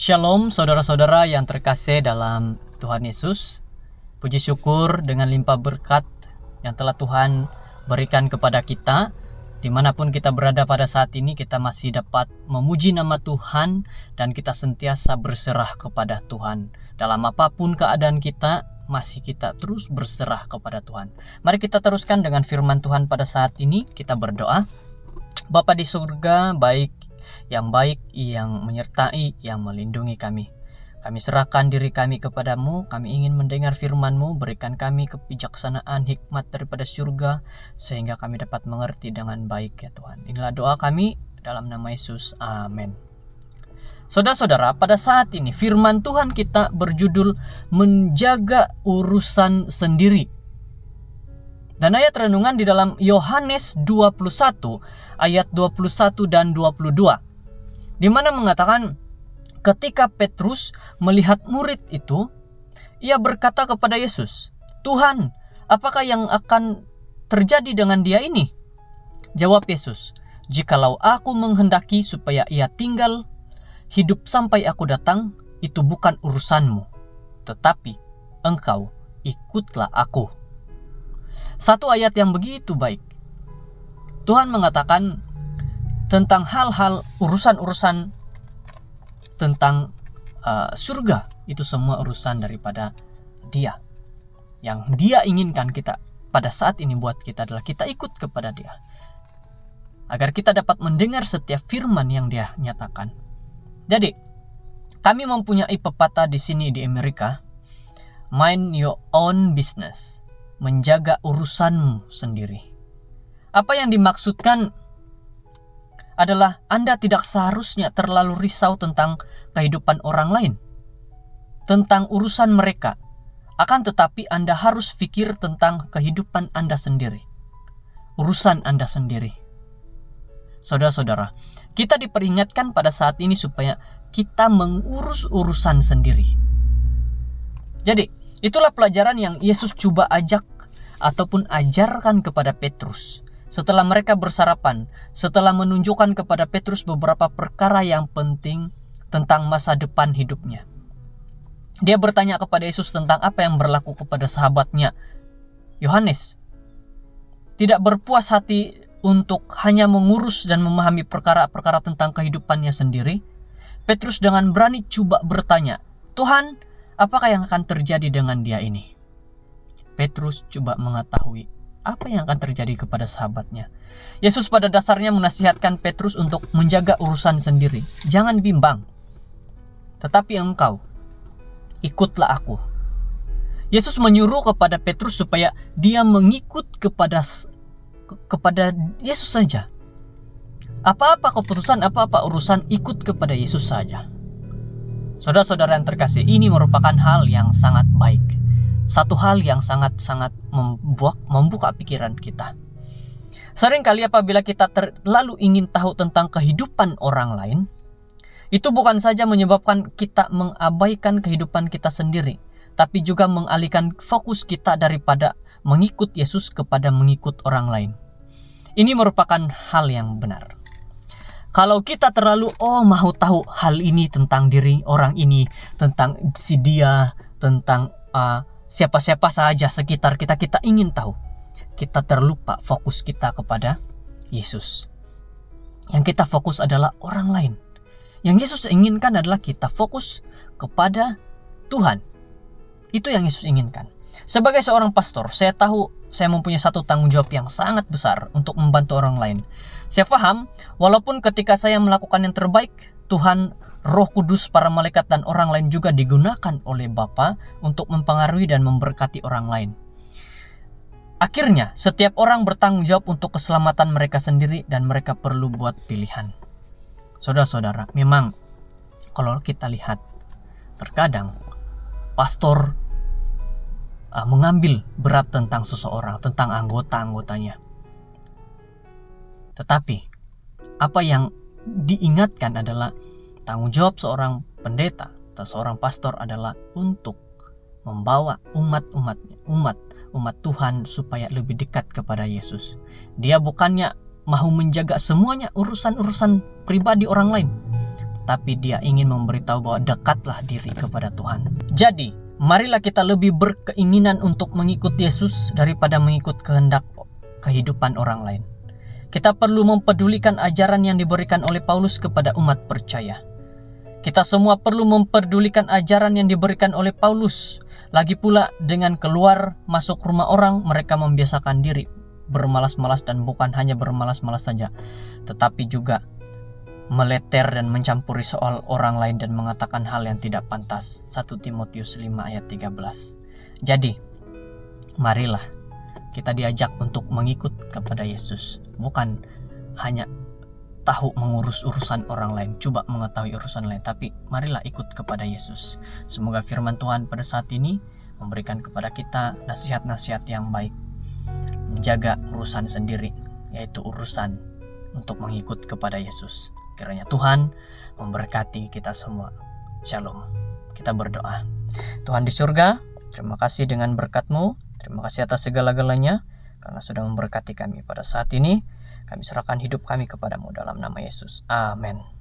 Shalom saudara-saudara yang terkasih dalam Tuhan Yesus. Puji syukur dengan limpah berkat yang telah Tuhan berikan kepada kita. Dimanapun kita berada pada saat ini, kita masih dapat memuji nama Tuhan dan kita sentiasa berserah kepada Tuhan. Dalam apapun keadaan kita, masih kita terus berserah kepada Tuhan. Mari kita teruskan dengan firman Tuhan pada saat ini. Kita berdoa. Bapa di surga, yang menyertai, yang melindungi kami. Kami serahkan diri kami kepadamu. Kami ingin mendengar firman-Mu. Berikan kami kebijaksanaan, hikmat daripada surga, sehingga kami dapat mengerti dengan baik ya Tuhan. Inilah doa kami dalam nama Yesus. Amin. Saudara-saudara, pada saat ini firman Tuhan kita berjudul menjaga urusan sendiri. Dan ayat renungan di dalam Yohanes 21 ayat 21 dan 22. Di mana mengatakan ketika Petrus melihat murid itu, ia berkata kepada Yesus, "Tuhan, apakah yang akan terjadi dengan dia ini?" Jawab Yesus, "Jikalau aku menghendaki supaya ia tinggal hidup sampai aku datang, itu bukan urusanmu. Tetapi engkau ikutlah aku." Satu ayat yang begitu baik. Tuhan mengatakan tentang hal-hal urusan-urusan tentang surga. Itu semua urusan daripada Dia. Yang Dia inginkan kita pada saat ini buat kita adalah kita ikut kepada Dia, agar kita dapat mendengar setiap firman yang Dia nyatakan. Jadi, kami mempunyai pepatah di sini di Amerika, mind your own business. Menjaga urusanmu sendiri. Apa yang dimaksudkan adalah Anda tidak seharusnya terlalu risau tentang kehidupan orang lain, tentang urusan mereka. Akan tetapi Anda harus pikir tentang kehidupan Anda sendiri, urusan Anda sendiri. Saudara-saudara, kita diperingatkan pada saat ini supaya kita mengurus urusan sendiri. Jadi, itulah pelajaran yang Yesus coba ajak ataupun ajarkan kepada Petrus. Setelah mereka bersarapan, setelah menunjukkan kepada Petrus beberapa perkara yang penting tentang masa depan hidupnya. Dia bertanya kepada Yesus tentang apa yang berlaku kepada sahabatnya Yohanes. Tidak berpuas hati untuk hanya mengurus dan memahami perkara-perkara tentang kehidupannya sendiri, Petrus dengan berani coba bertanya, "Tuhan, apakah yang akan terjadi dengan dia ini?" Petrus coba mengetahui apa yang akan terjadi kepada sahabatnya. Yesus pada dasarnya menasihatkan Petrus untuk menjaga urusan sendiri. Jangan bimbang, tetapi engkau ikutlah aku. Yesus menyuruh kepada Petrus supaya dia mengikut kepada Yesus saja. Apa-apa keputusan, apa-apa urusan, ikut kepada Yesus saja. Saudara-saudara yang terkasih, ini merupakan hal yang sangat baik. Satu hal yang sangat-sangat membuka pikiran kita. Seringkali apabila kita terlalu ingin tahu tentang kehidupan orang lain, itu bukan saja menyebabkan kita mengabaikan kehidupan kita sendiri, tapi juga mengalihkan fokus kita daripada mengikut Yesus kepada mengikut orang lain. Ini merupakan hal yang benar. Kalau kita terlalu mau tahu hal ini tentang diri orang ini, tentang si dia, tentang siapa-siapa saja sekitar kita, kita ingin tahu. Kita terlupa fokus kita kepada Yesus. Yang kita fokus adalah orang lain. Yang Yesus inginkan adalah kita fokus kepada Tuhan. Itu yang Yesus inginkan. Sebagai seorang pastor, saya tahu saya mempunyai satu tanggung jawab yang sangat besar untuk membantu orang lain. Saya paham, walaupun ketika saya melakukan yang terbaik, Tuhan, Roh Kudus, para malaikat, dan orang lain juga digunakan oleh Bapa untuk mempengaruhi dan memberkati orang lain. Akhirnya, setiap orang bertanggung jawab untuk keselamatan mereka sendiri dan mereka perlu buat pilihan. Saudara-saudara, memang kalau kita lihat, terkadang pastor mengambil berat tentang seseorang, tentang anggota-anggotanya. Tetapi, apa yang diingatkan adalah tanggung jawab seorang pendeta atau seorang pastor adalah untuk membawa umat Tuhan supaya lebih dekat kepada Yesus. Dia bukannya mau menjaga semuanya urusan-urusan pribadi orang lain, tapi dia ingin memberitahu bahwa dekatlah diri kepada Tuhan. Jadi, marilah kita lebih berkeinginan untuk mengikut Yesus daripada mengikut kehendak kehidupan orang lain. Kita perlu mempedulikan ajaran yang diberikan oleh Paulus kepada umat percaya. Kita semua perlu mempedulikan ajaran yang diberikan oleh Paulus. Lagi pula dengan keluar masuk rumah orang, mereka membiasakan diri bermalas-malas, dan bukan hanya bermalas-malas saja, tetapi juga meleter dan mencampuri soal orang lain dan mengatakan hal yang tidak pantas. 1 Timotius 5 ayat 13. Jadi, marilah kita diajak untuk mengikut kepada Yesus. Bukan hanya tahu mengurus urusan orang lain, coba mengetahui urusan lain, tapi marilah ikut kepada Yesus. Semoga firman Tuhan pada saat ini memberikan kepada kita nasihat-nasihat yang baik. Menjaga urusan sendiri, yaitu urusan untuk mengikut kepada Yesus. Kiranya Tuhan memberkati kita semua. Shalom. Kita berdoa. Tuhan di surga, terima kasih dengan berkat-Mu. Terima kasih atas segala-galanya, karena sudah memberkati kami pada saat ini. Kami serahkan hidup kami kepadamu dalam nama Yesus. Amin.